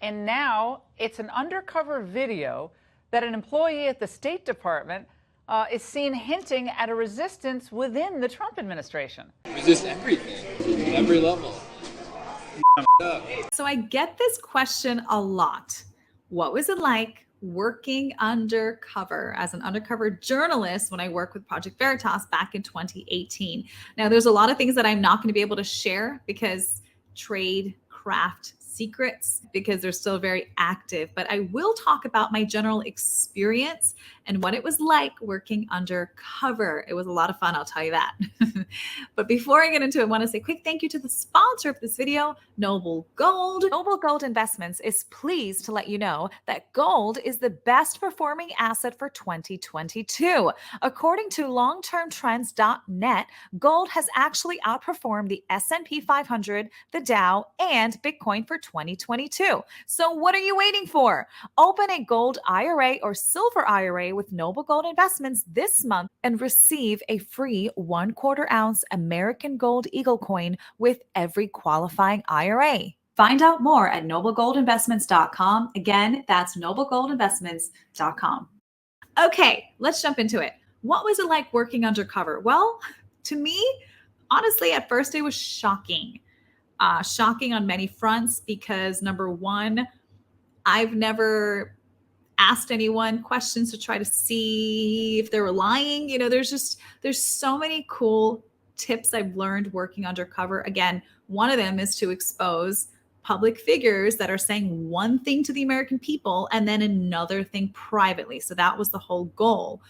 And now it's an undercover video that an employee at the State Department is seen hinting at a resistance within the Trump administration. Resist everything, at every level. So I get this question a lot. What was it like working undercover as an undercover journalist when I worked with Project Veritas back in 2018? Now, there's a lot of things that I'm not going to be able to share because trade craft secrets, because they're still very active, but I will talk about my general experience and what it was like working undercover. It was a lot of fun, I'll tell you that. But before I get into it, I want to say a quick thank you to the sponsor of this video, Noble Gold. Noble Gold Investments is pleased to let you know that gold is the best performing asset for 2022. According to longtermtrends.net, gold has actually outperformed the S&P 500, the Dow, and Bitcoin for 2022. So what are you waiting for? Open a gold IRA or silver IRA with Noble Gold Investments this month and receive a free 1/4 ounce American Gold Eagle coin with every qualifying IRA. Find out more at noblegoldinvestments.com. Again, that's noblegoldinvestments.com. Okay, let's jump into it. What was it like working undercover? Well, to me, honestly, at first it was shocking. Shocking on many fronts because, number one, I've never asked anyone questions to try to see if they were lying. You know, there's so many cool tips I've learned working undercover. Again, one of them is to expose public figures that are saying one thing to the American people and then another thing privately. So that was the whole goal,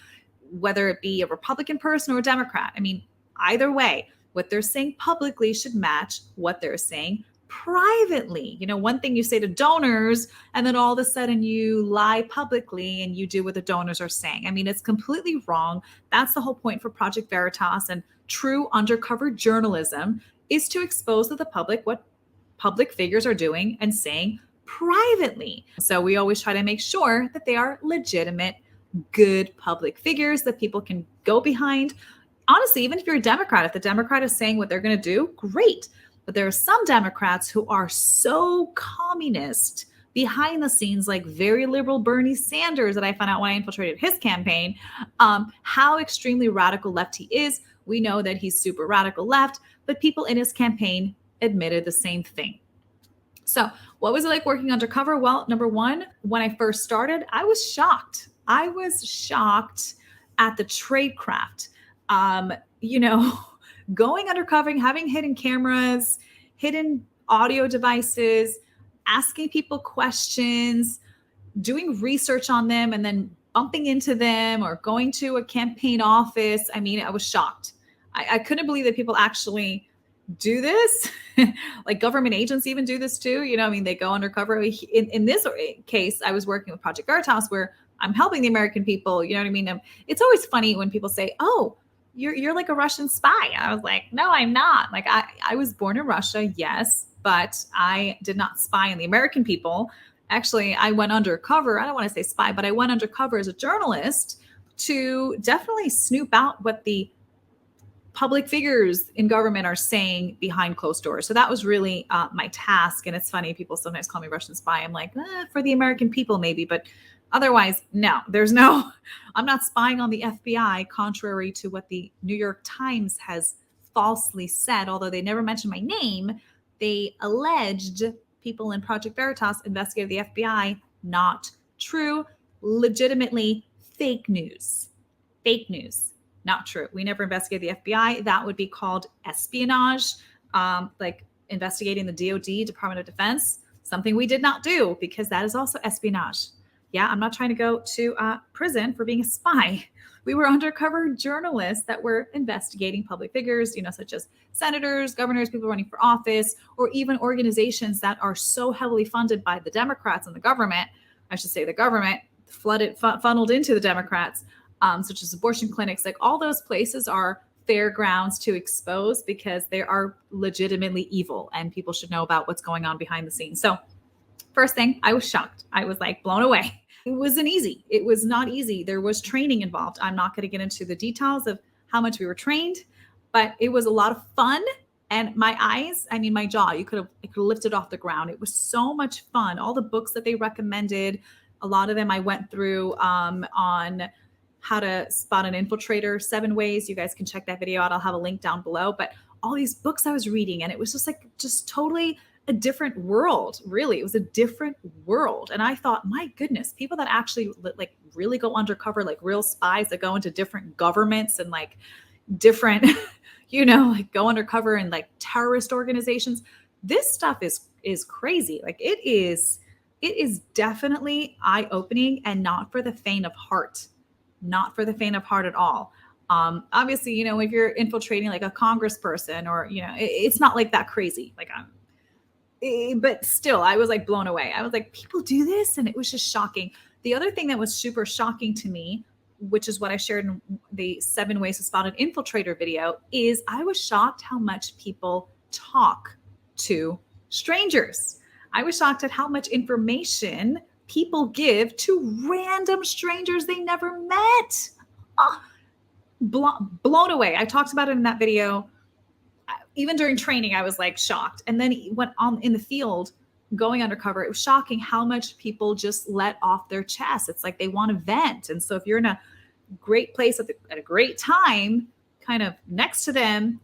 whether it be a Republican person or a Democrat. I mean, either way, what they're saying publicly should match what they're saying privately. You know, one thing you say to donors, and then all of a sudden you lie publicly and you do what the donors are saying. I mean, it's completely wrong. That's the whole point for Project Veritas, and true undercover journalism is to expose to the public what public figures are doing and saying privately. So we always try to make sure that they are legitimate, good public figures that people can go behind. Honestly, even if you're a Democrat, if the Democrat is saying what they're going to do, great. But there are some Democrats who are so communist behind the scenes, like very liberal Bernie Sanders, that I found out when I infiltrated his campaign, how extremely radical left he is. We know that he's super radical left, but people in his campaign admitted the same thing. So what was it like working undercover? Well, number one, when I first started, I was shocked. I was shocked at the tradecraft. Going undercover, having hidden cameras, hidden audio devices, asking people questions, doing research on them, and then bumping into them or going to a campaign office. I mean, I was shocked. I couldn't believe that people actually do this. Like government agents even do this too. You know, I mean, they go undercover. In this case, I was working with Project Veritas where I'm helping the American people. You know what I mean? It's always funny when people say, oh, you're like a Russian spy. I was like, no, I'm not. Like I was born in Russia, yes, but I did not spy on the American people. Actually, I went undercover. I don't want to say spy, but I went undercover as a journalist to definitely snoop out what the public figures in government are saying behind closed doors. So that was really my task. And it's funny, people sometimes call me Russian spy. I'm like, for the American people, maybe, but otherwise, no, I'm not spying on the FBI, contrary to what the New York Times has falsely said. Although they never mentioned my name, they alleged people in Project Veritas investigated the FBI. Not true. Legitimately fake news. Fake news. Not true. We never investigated the FBI. That would be called espionage, like investigating the DOD, Department of Defense, something we did not do because that is also espionage. Yeah, I'm not trying to go to prison for being a spy. We were undercover journalists that were investigating public figures, such as senators, governors, people running for office, or even organizations that are so heavily funded by the Democrats and the government. I should say the government funneled into the Democrats, such as abortion clinics. Like all those places are fair grounds to expose because they are legitimately evil and people should know about what's going on behind the scenes. So first thing, I was shocked. I was like blown away. It wasn't easy. It was not easy. There was training involved. I'm not going to get into the details of how much we were trained, but it was a lot of fun And my eyes, I mean, my jaw, it could have lifted off the ground. It was so much fun. All the books that they recommended, a lot of them I went through on how to spot an infiltrator, 7 ways. You guys can check that video out. I'll have a link down below. But all these books I was reading, and it was just totally a different world. Really, it was a different world. And I thought, my goodness, people that actually like really go undercover, like real spies that go into different governments and like different, like go undercover in like terrorist organizations. This stuff is crazy. Like it is definitely eye-opening and not for the faint of heart. Not for the faint of heart at all. Obviously, if you're infiltrating like a congressperson or, it's not like that crazy. Like but still, I was like blown away. I was like, people do this? And it was just shocking. The other thing that was super shocking to me, which is what I shared in the 7 ways to spot an infiltrator video, is I was shocked how much people talk to strangers. I was shocked at how much information people give to random strangers they never met. Blown away. I talked about it in that video. Even during training, I was like shocked. And then went on in the field going undercover. It was shocking how much people just let off their chest. It's like they want to vent. And so if you're in a great place at a great time, kind of next to them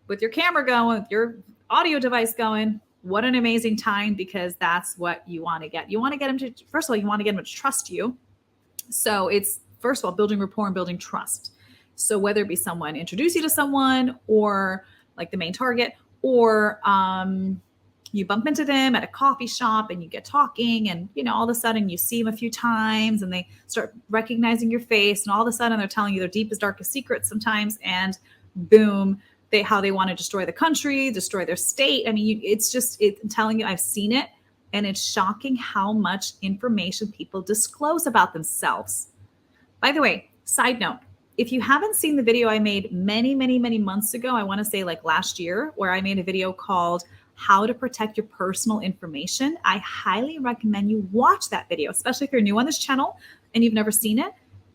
with your camera going, with your audio device going, what an amazing time, because that's what you want to get. You want to get them to, first of all, you want to get them to trust you. So it's, first of all, building rapport and building trust. So whether it be someone introduce you to someone, or like the main target, or you bump into them at a coffee shop and you get talking, and all of a sudden you see them a few times and they start recognizing your face, and all of a sudden they're telling you their deepest, darkest secrets sometimes, and boom, how they want to destroy the country, destroy their state. I mean, I'm telling you, I've seen it, and it's shocking how much information people disclose about themselves. By the way, side note, if you haven't seen the video I made many, many, many months ago, I want to say like last year, where I made a video called How to Protect Your Personal Information, I highly recommend you watch that video, especially if you're new on this channel and you've never seen it.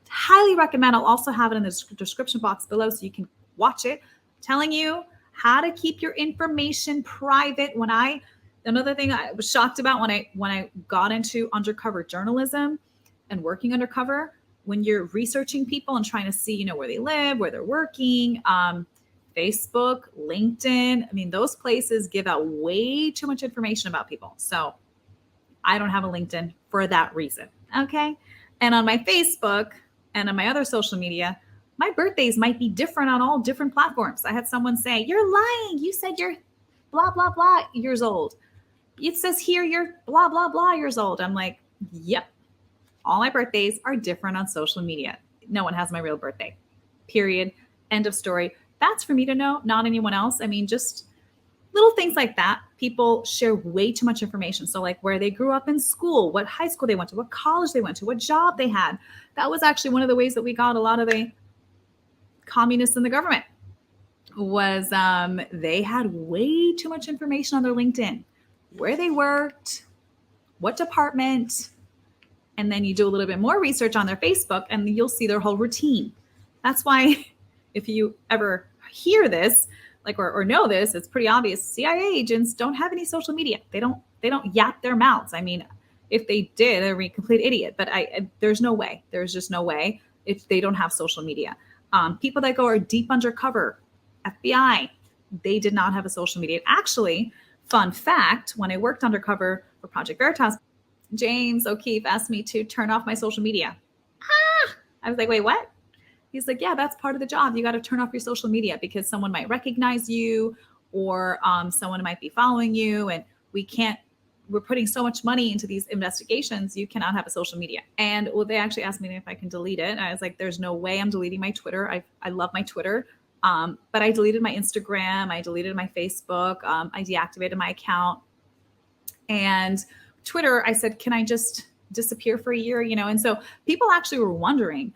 Highly recommend. I'll also have it in the description box below so you can watch it. Telling you how to keep your information private. Another thing I was shocked about when I got into undercover journalism and working undercover, when you're researching people and trying to see, where they live, where they're working, Facebook, LinkedIn, I mean, those places give out way too much information about people. So I don't have a LinkedIn for that reason. Okay. And on my Facebook and on my other social media, my birthdays might be different on all different platforms. I had someone say, "You're lying. You said you're blah, blah, blah years old. It says here you're blah, blah, blah years old." I'm like, yep. All my birthdays are different on social media. No one has my real birthday, period. End of story. That's for me to know, not anyone else. I mean, just little things like that. People share way too much information. So like where they grew up in school, what high school they went to, what college they went to, what job they had. That was actually one of the ways that we got a lot of the communists in the government, was they had way too much information on their LinkedIn, where they worked, what department. And then you do a little bit more research on their Facebook and you'll see their whole routine. That's why if you ever hear this, like, or know this, it's pretty obvious. CIA agents don't have any social media. They don't yap their mouths. I mean, if they did, they're a complete idiot, but there's no way. There's just no way if they don't have social media. People that are deep undercover, FBI, they did not have a social media. Actually, fun fact, when I worked undercover for Project Veritas, James OKeefe asked me to turn off my social media. I was like, wait, what? He's like, yeah, that's part of the job. You got to turn off your social media because someone might recognize you, or someone might be following you. And we're putting so much money into these investigations. You cannot have a social media. And they actually asked me if I can delete it. And I was like, there's no way I'm deleting my Twitter. I love my Twitter. But I deleted my Instagram. I deleted my Facebook. I deactivated my account. And Twitter, I said, can I just disappear for a year? And so people actually were wondering,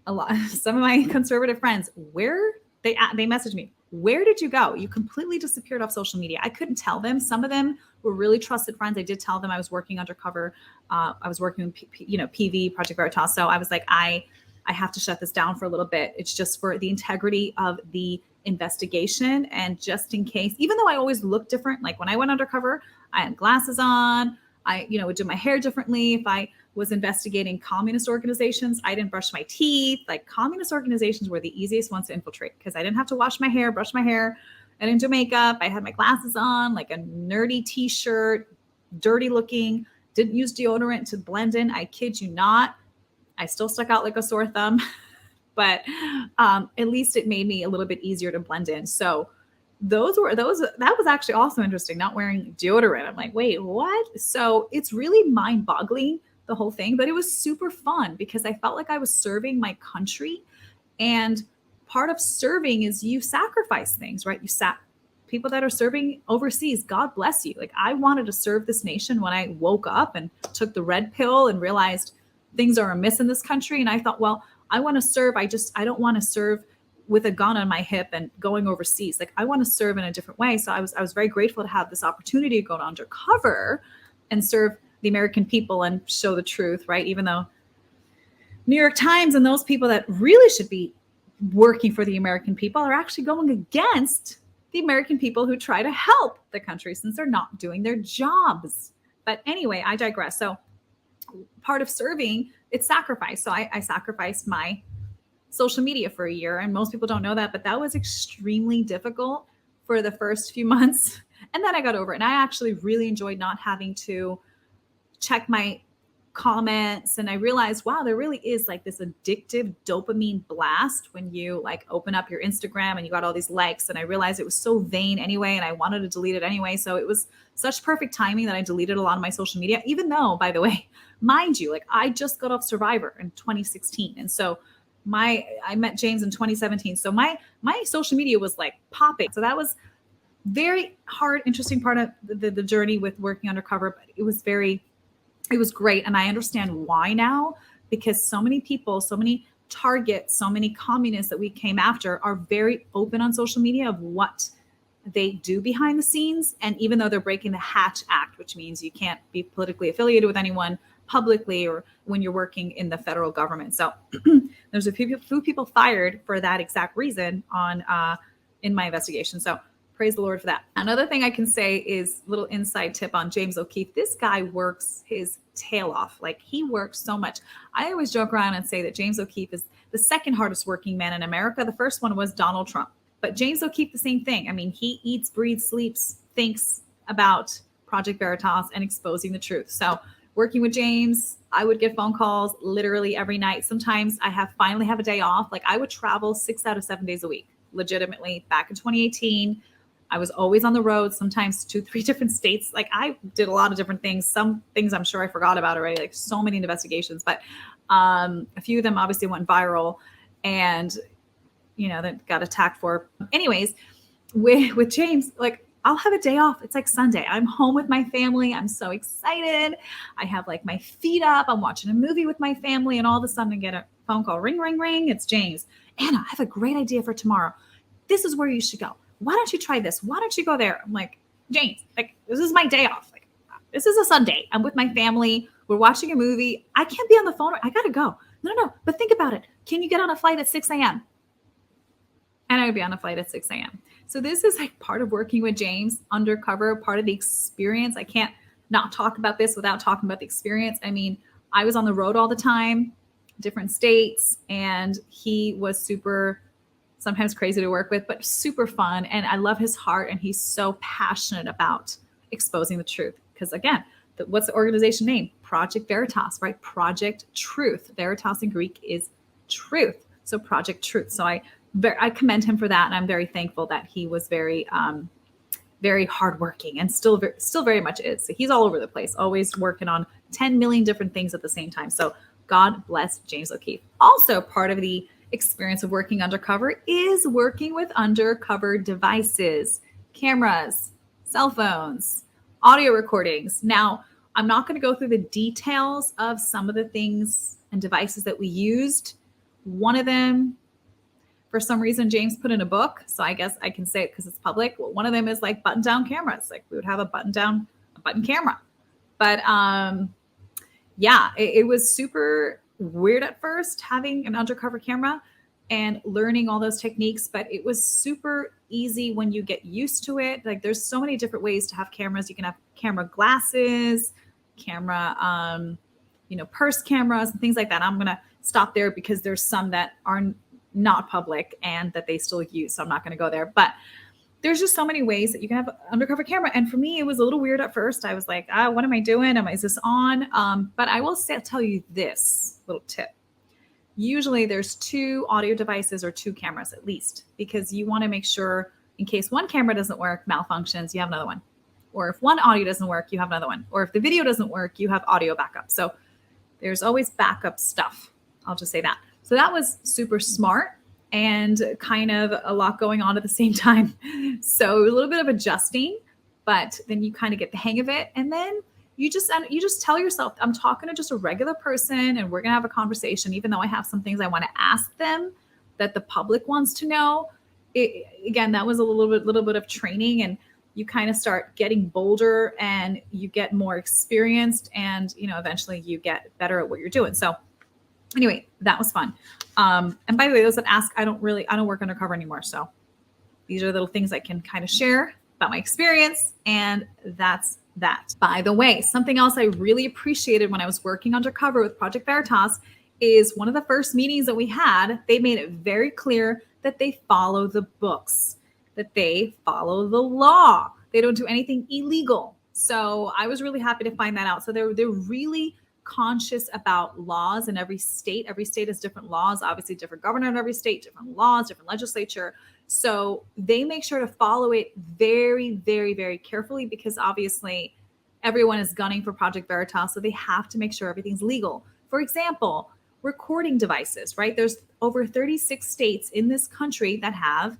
a lot, some of my conservative friends, where they messaged me, where did you go? You completely disappeared off social media. I couldn't tell them. Some of them were really trusted friends. I did tell them I was working undercover. I was working with, PV, Project Veritas. So I was like, I have to shut this down for a little bit. It's just for the integrity of the investigation. And just in case, even though I always look different, like when I went undercover, I had glasses on, I, would do my hair differently. If I was investigating communist organizations, I didn't brush my teeth. Like communist organizations were the easiest ones to infiltrate because I didn't have to wash my hair, brush my hair. I didn't do makeup. I had my glasses on, like a nerdy t-shirt, dirty looking, didn't use deodorant to blend in. I kid you not. I still stuck out like a sore thumb, but at least it made me a little bit easier to blend in. So that was actually also interesting, not wearing deodorant. I'm like, wait, what? So it's really mind boggling, the whole thing, but it was super fun because I felt like I was serving my country. And part of serving is you sacrifice things, right? People that are serving overseas, God bless you. Like I wanted to serve this nation when I woke up and took the red pill and realized things are amiss in this country. And I thought, well, I want to serve. I don't want to serve with a gun on my hip and going overseas. Like I want to serve in a different way. So I was very grateful to have this opportunity to go undercover and serve the American people and show the truth, right? Even though New York Times and those people that really should be working for the American people are actually going against the American people who try to help the country since they're not doing their jobs. But anyway, I digress. So part of serving, it's sacrifice. So I sacrificed my social media for a year. And most people don't know that, but that was extremely difficult for the first few months. And then I got over it. And I actually really enjoyed not having to check my comments. And I realized, wow, there really is like this addictive dopamine blast when you like open up your Instagram and you got all these likes. And I realized it was so vain anyway. And I wanted to delete it anyway. So it was such perfect timing that I deleted a lot of my social media, even though, by the way, mind you, like I just got off Survivor in 2016. And so I met James in 2017. So my social media was like popping. So that was very hard, interesting part of the journey with working undercover, but it was great. And I understand why now, because so many people, so many targets, so many communists that we came after are very open on social media of what they do behind the scenes. And even though they're breaking the Hatch Act, which means you can't be politically affiliated with anyone publicly or when you're working in the federal government. So there's a few people fired for that exact reason in my investigation. So praise the Lord for that. Another thing I can say is a little inside tip on James O'Keefe. This guy works his tail off. Like he works so much. I always joke around and say that James O'Keefe is the second hardest working man in America. The first one was Donald Trump. But James O'Keefe, the same thing. I mean, he eats, breathes, sleeps, thinks about Project Veritas and exposing the truth. So working with James, I would get phone calls literally every night. Sometimes I finally have a day off. Like I would travel 6 out of 7 days a week, legitimately. Back in 2018, I was always on the road, sometimes 2-3 different states. Like I did a lot of different things. Some things I'm sure I forgot about already, like so many investigations, but a few of them obviously went viral and, that got attacked for. Anyways, with James, like I'll have a day off. It's like Sunday. I'm home with my family. I'm so excited. I have like my feet up. I'm watching a movie with my family. And all of a sudden I get a phone call, ring, ring, ring. It's James. Anna, I have a great idea for tomorrow. This is where you should go. Why don't you try this? Why don't you go there? I'm like, James, like this is my day off. Like this is a Sunday. I'm with my family. We're watching a movie. I can't be on the phone. I got to go. No. But think about it. Can you get on a flight at 6 a.m.? And I would be on a flight at 6 a.m. So this is like part of working with James undercover, part of the experience. I can't not talk about this without talking about the experience. I mean, I was on the road all the time, different states, and he was super, sometimes crazy to work with, but super fun. And I love his heart. And he's so passionate about exposing the truth. Because again, what's the organization name? Project Veritas, right? Project Truth. Veritas in Greek is truth. So Project Truth. So I commend him for that. And I'm very thankful that he was very, very hardworking and still very much is. So he's all over the place, always working on 10 million different things at the same time. So God bless James O'Keefe. Also part of the experience of working undercover is working with undercover devices, cameras, cell phones, audio recordings. Now, I'm not going to go through the details of some of the things and devices that we used. One of them, for some reason, James put in a book. So I guess I can say it because it's public. Well, one of them is like button down cameras. Like we would have a button camera. But it was super weird at first having an undercover camera. and learning all those techniques, but it was super easy when you get used to it. Like there's so many different ways to have cameras. You can have camera glasses, camera, purse cameras and things like that. I'm going to stop there because there's some that are not public and that they still use. So I'm not going to go there, but there's just so many ways that you can have an undercover camera. And for me, it was a little weird at first. I was like, what am I doing? Is this on? But I will tell you this little tip. Usually there's 2 audio devices or 2 cameras at least, because you want to make sure in case one camera doesn't work, malfunctions, you have another one. Or if one audio doesn't work, you have another one. Or if the video doesn't work, you have audio backup. So there's always backup stuff. I'll just say that. So that was super smart and kind of a lot going on at the same time. So a little bit of adjusting, but then you kind of get the hang of it. And then you just tell yourself, I'm talking to just a regular person and we're going to have a conversation, even though I have some things I want to ask them that the public wants to know. Again, that was a little bit of training, and you kind of start getting bolder and you get more experienced, and eventually you get better at what you're doing. So anyway, that was fun. And by the way, those that ask, I don't work undercover anymore. So these are little things I can kind of share about my experience, and that's that. By the way, something else I really appreciated when I was working undercover with Project Veritas is one of the first meetings that we had, they made it very clear that they follow the books, that they follow the law. They don't do anything illegal. So I was really happy to find that out. So they're really conscious about laws in every state. Every state has different laws, obviously different governor in every state, different laws, different legislature. So they make sure to follow it very, very, very carefully, because obviously everyone is gunning for Project Veritas. So they have to make sure everything's legal. For example, recording devices, right? There's over 36 states in this country that have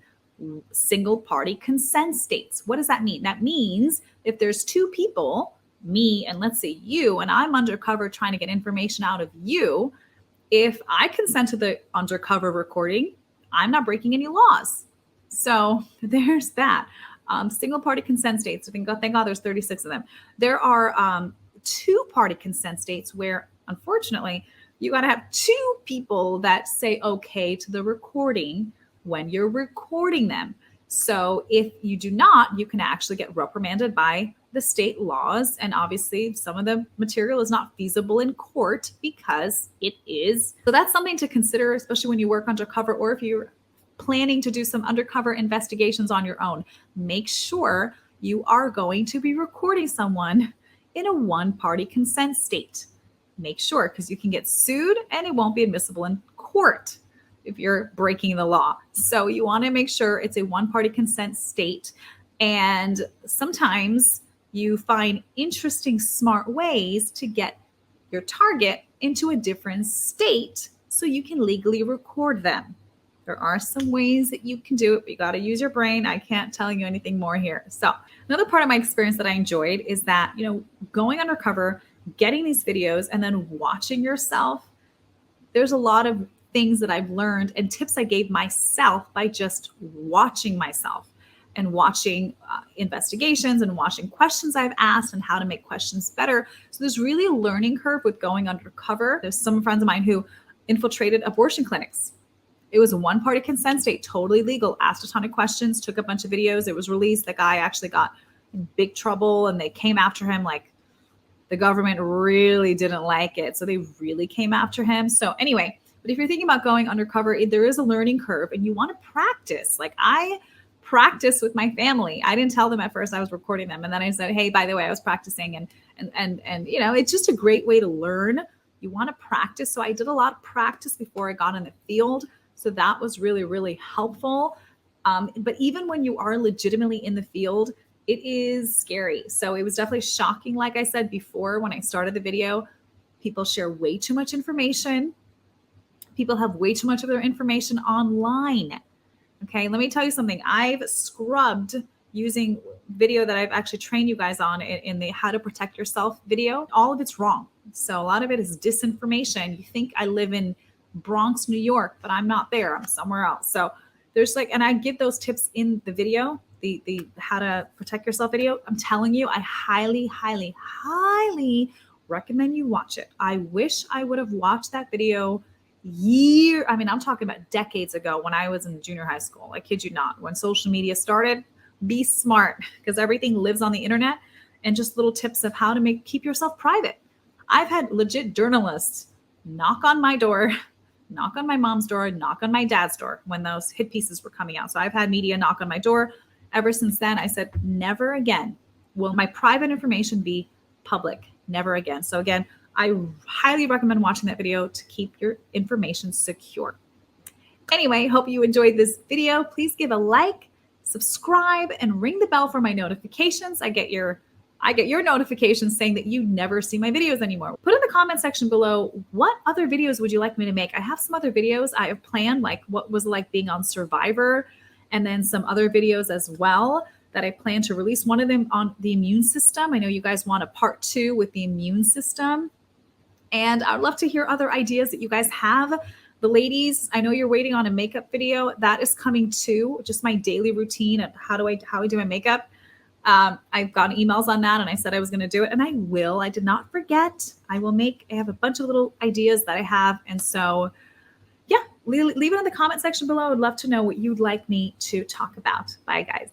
single party consent states. What does that mean? That means if there's 2 people, me and let's say you, and I'm undercover trying to get information out of you, if I consent to the undercover recording, I'm not breaking any laws. So there's that. Single party consent states. Thank God there's 36 of them. There are 2-party consent states where, unfortunately, you got to have 2 people that say okay to the recording when you're recording them. So if you do not, you can actually get reprimanded by the state laws. And obviously some of the material is not feasible in court because it is. So that's something to consider, especially when you work undercover, or if you're planning to do some undercover investigations on your own. Make sure you are going to be recording someone in a 1-party consent state. Make sure, because you can get sued and it won't be admissible in court if you're breaking the law. So you want to make sure it's a 1-party consent state. And sometimes you find interesting, smart ways to get your target into a different state so you can legally record them. There are some ways that you can do it, but you got to use your brain. I can't tell you anything more here. So another part of my experience that I enjoyed is that, going undercover, getting these videos and then watching yourself, there's a lot of things that I've learned and tips I gave myself by just watching myself and watching investigations and watching questions I've asked and how to make questions better. So there's really a learning curve with going undercover. There's some friends of mine who infiltrated abortion clinics. It was a 1-party consent state, totally legal, asked a ton of questions, took a bunch of videos. It was released. The guy actually got in big trouble and they came after him. Like, the government really didn't like it. So they really came after him. So anyway, but if you're thinking about going undercover, there is a learning curve and you want to practice. Like, I practice with my family. I didn't tell them at first I was recording them. And then I said, hey, by the way, I was practicing. And it's just a great way to learn. You want to practice. So I did a lot of practice before I got in the field. So that was really, really helpful. But even when you are legitimately in the field, it is scary. So it was definitely shocking. Like I said before, when I started the video, people share way too much information. People have way too much of their information online. Okay, let me tell you something. I've scrubbed using video that I've actually trained you guys on in the How to Protect Yourself video. All of it's wrong. So a lot of it is disinformation. You think I live in Bronx, New York, but I'm not there. I'm somewhere else. So there's and I give those tips in the video, the How to Protect Yourself video. I'm telling you, I highly, highly, highly recommend you watch it. I wish I would have watched that video I'm talking about decades ago when I was in junior high school. I kid you not. When social media started, be smart because everything lives on the internet, and just little tips of how to keep yourself private. I've had legit journalists knock on my door, knock on my mom's door, knock on my dad's door when those hit pieces were coming out. So I've had media knock on my door. Ever since then, I said, never again will my private information be public. Never again. So again, I highly recommend watching that video to keep your information secure. Anyway, hope you enjoyed this video. Please give a like, subscribe, and ring the bell for my notifications. I get your notifications saying that you never see my videos anymore. Put in the comment section below, what other videos would you like me to make? I have some other videos I have planned, like what was it like being on Survivor, and then some other videos as well that I plan to release. One of them on the immune system. I know you guys want a part 2 with the immune system. And I'd love to hear other ideas that you guys have. The ladies, I know you're waiting on a makeup video. That is coming too. Just my daily routine and how I do my makeup. I've gotten emails on that and I said I was going to do it, and I will. I did not forget. I have a bunch of little ideas that I have. And so, yeah, leave it in the comment section below. I would love to know what you'd like me to talk about. Bye, guys.